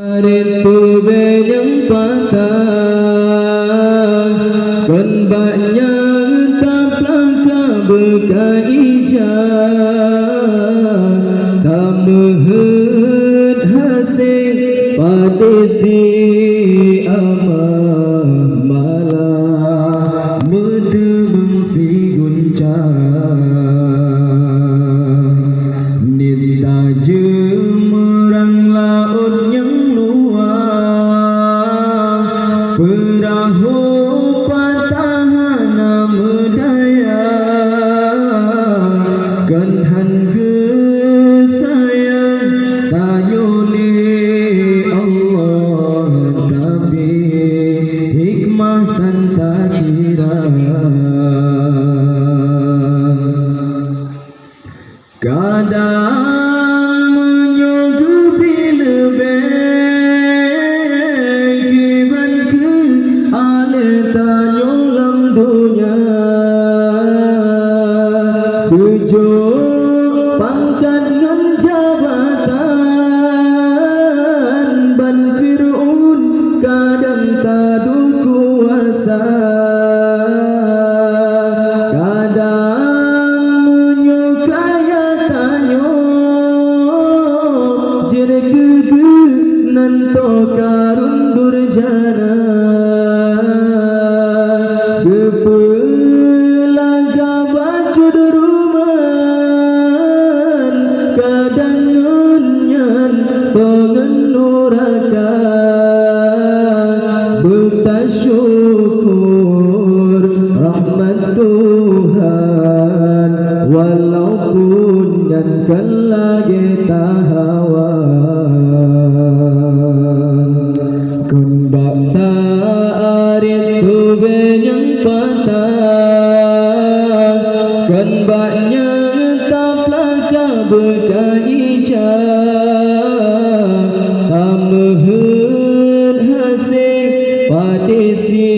Itu benyang patah kan banyak taplaka berkaijah tak mehet hasil pada si amah malah metemeng si guncang nita jemerang laut yang luar perahu patahana medaya kan hangga sayang tanyuli Allah tapi hikmah kan tak kira kadang menyugupi lebih kiban ke ale tanyolam dunia tujuh pangkat ngan jabatan ban Fir'un kadang tadu kuasa kadang menyukai tanyo jereke nanto karun durjana kepelaga baju deruman kadang ngunyan tongen nuraka bertasyukur rahmat Tuhan walaupun dan kan lagi tahawa kun bakta arit tu benyang patah kan banyak taplaka berkaijah tak mehet hasil pada si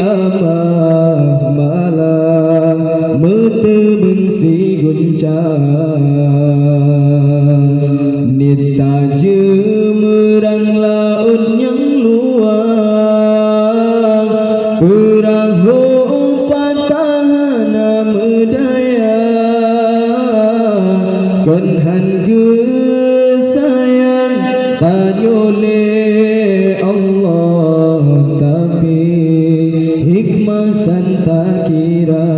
amah malah metemeng si guncang nita jemerang laut yang luar perahu patahana medaya kan hangga sayang tanyole Allah tapi hikmah tan tak kira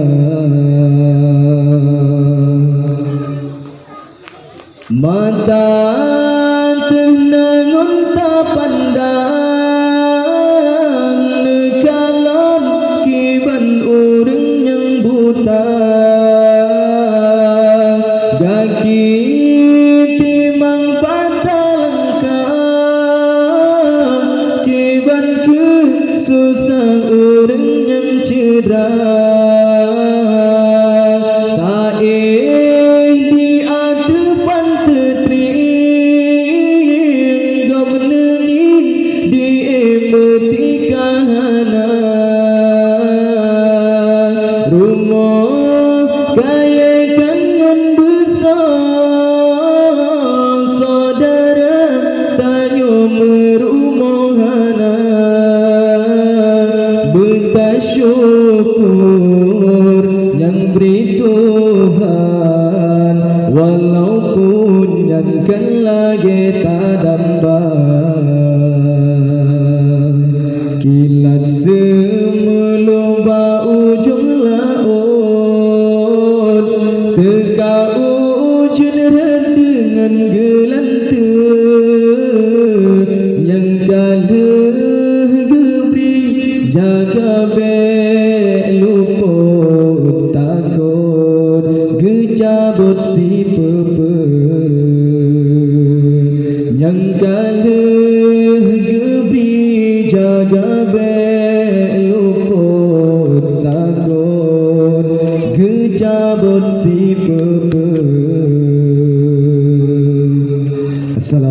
mata tenangun tak pandang nekalon kiban urang yang buta gaki timang patah lengkap kiban ke susah urang yang cedera tak di adepan tetring gomneni di emetikahana rumah kaya kangen besar saudara tanyo merumohana bertasyukur yang beri Tuhan walaupun yang kan lagi tak dapat kilat semelumba ujung laut teka ujung dengan gelanta yang kalah gebri jaga bek luput takut gejabut si pepe yang kalah gebri jaga bek